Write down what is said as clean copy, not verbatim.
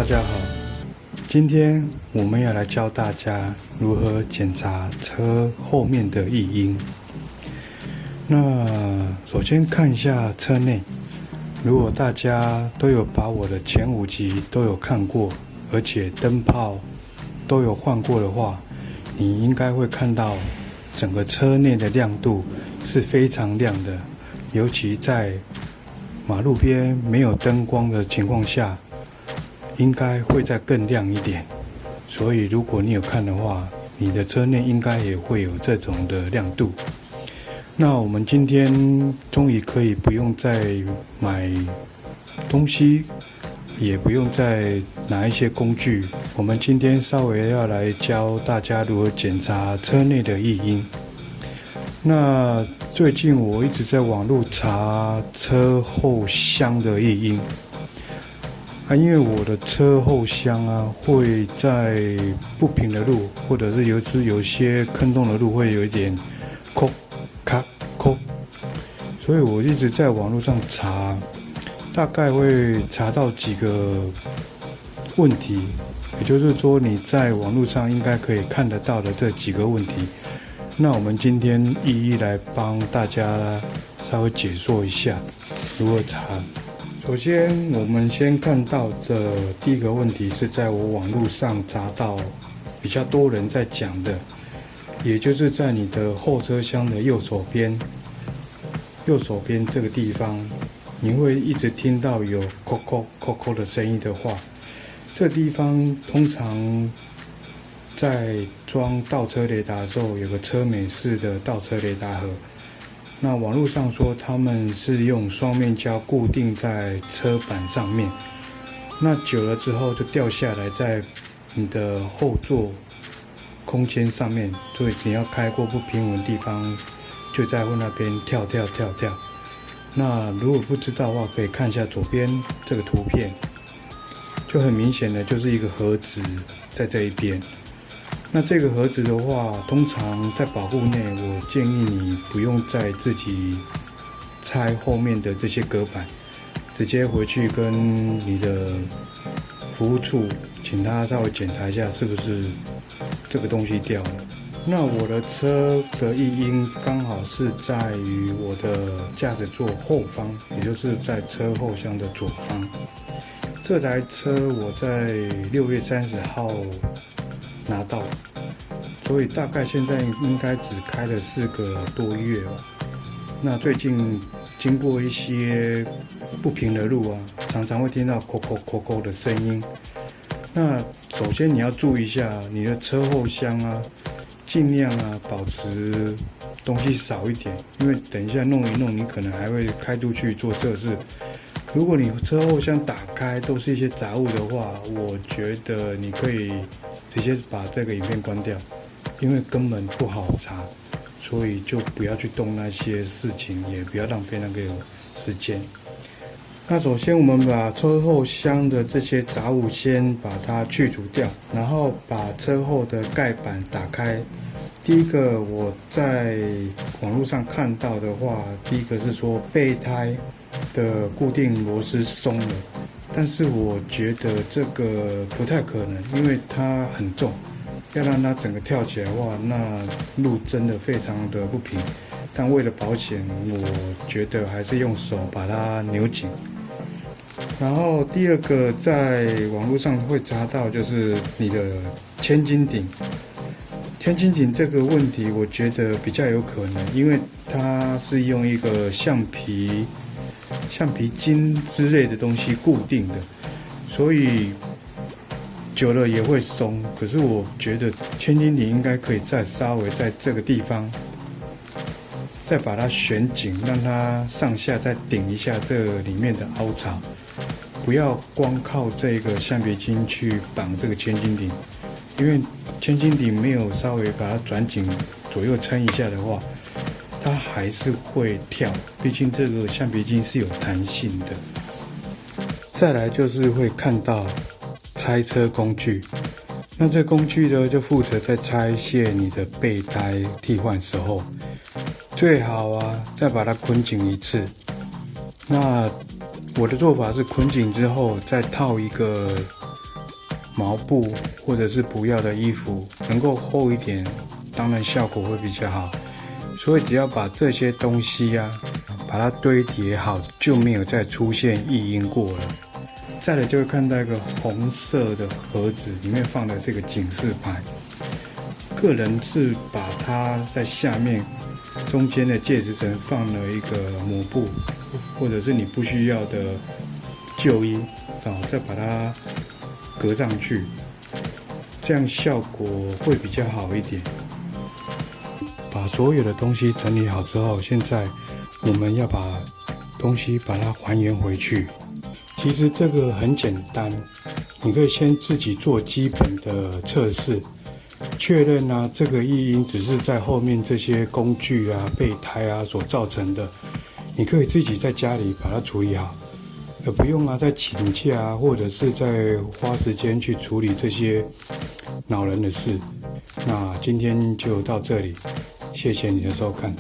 家好，今天我们要来教大家如何检查车后面的异音。那首先看一下车内，如果大家都有把我的前5集都有看过，而且灯泡都有换过的话，你应该会看到整个车内的亮度是非常亮的，尤其在马路边没有灯光的情况下，应该会再更亮一点。所以如果你有看的话，你的车内应该也会有这种的亮度。那我们今天终于可以不用再买东西，也不用再拿一些工具，我们今天稍微要来教大家如何检查车内的异音。那最近我一直在网络查车后箱的异音因为我的车后箱会在不平的路，或者是有些坑洞的路会有一点扣咔扣，所以我一直在网络上查，大概会查到几个问题，也就是说你在网络上应该可以看得到的这几个问题。那我们今天一一来帮大家稍微解说一下如何查。首先我们先看到的第一个问题是在我网络上查到比较多人在讲的，也就是在你的后车厢的右手边这个地方，你会一直听到有扣扣扣扣的声音的话，这地方通常在装倒车雷达的时候有个车美式的倒车雷达盒，那网络上说他们是用双面胶固定在车板上面，那久了之后就掉下来在你的后座空间上面，所以你要开过不平稳的地方就在那边跳。那如果不知道的话，可以看一下左边这个图片，就很明显的就是一个盒子在这一边。那这个盒子的话，通常在保护内，我建议你不用再自己拆后面的这些隔板，直接回去跟你的服务处请他稍微检查一下是不是这个东西掉了。那我的车的异音刚好是在于我的驾驶座后方，也就是在车后箱的左方。这台车我在6月30号拿到，所以大概现在应该只开了4个多月了。那最近经过一些不平的路常常会听到扣扣扣扣的声音。那首先你要注意一下你的车后箱尽量保持东西少一点，因为等一下弄一弄，你可能还会开出去做测试。如果你车后箱打开都是一些杂物的话，我觉得你可以直接把这个影片关掉，因为根本不好查，所以就不要去动那些事情，也不要浪费那个时间。那首先我们把车后箱的这些杂物先把它去除掉，然后把车后的盖板打开。第一个我在网络上看到的话，第一个是说备胎的固定螺丝松了，但是我觉得这个不太可能，因为它很重，要让它整个跳起来的话，那路真的非常的不平。但为了保险，我觉得还是用手把它扭紧。然后第二个在网络上会查到就是你的千斤顶。千斤顶这个问题我觉得比较有可能，因为它是用一个橡皮筋之类的东西固定的，所以久了也会松。可是我觉得千斤顶应该可以再稍微在这个地方再把它旋紧，让它上下再顶一下这里面的凹槽，不要光靠这个橡皮筋去绑这个千斤顶，因为千斤顶没有稍微把它转紧，左右撑一下的话，它还是会跳，毕竟这个橡皮筋是有弹性的。再来就是会看到拆车工具，那这工具呢就负责在拆卸你的备胎替换时候，最好再把它捆紧一次。那我的做法是捆紧之后再套一个毛布或者是不要的衣服，能够厚一点，当然效果会比较好。所以只要把这些东西啊，把它堆叠好，就没有再出现异音过了。再来就会看到一个红色的盒子，里面放的这个警示牌。个人是把它在下面中间的介质层放了一个抹布，或者是你不需要的旧衣再把它隔上去，这样效果会比较好一点。把所有的东西整理好之后，现在我们要把东西把它还原回去。其实这个很简单，你可以先自己做基本的测试，确认啊这个异音只是在后面这些工具啊、备胎啊所造成的，你可以自己在家里把它处理好，不用再请假啊，或者是再花时间去处理这些恼人的事。那今天就到这里，谢谢你的收看。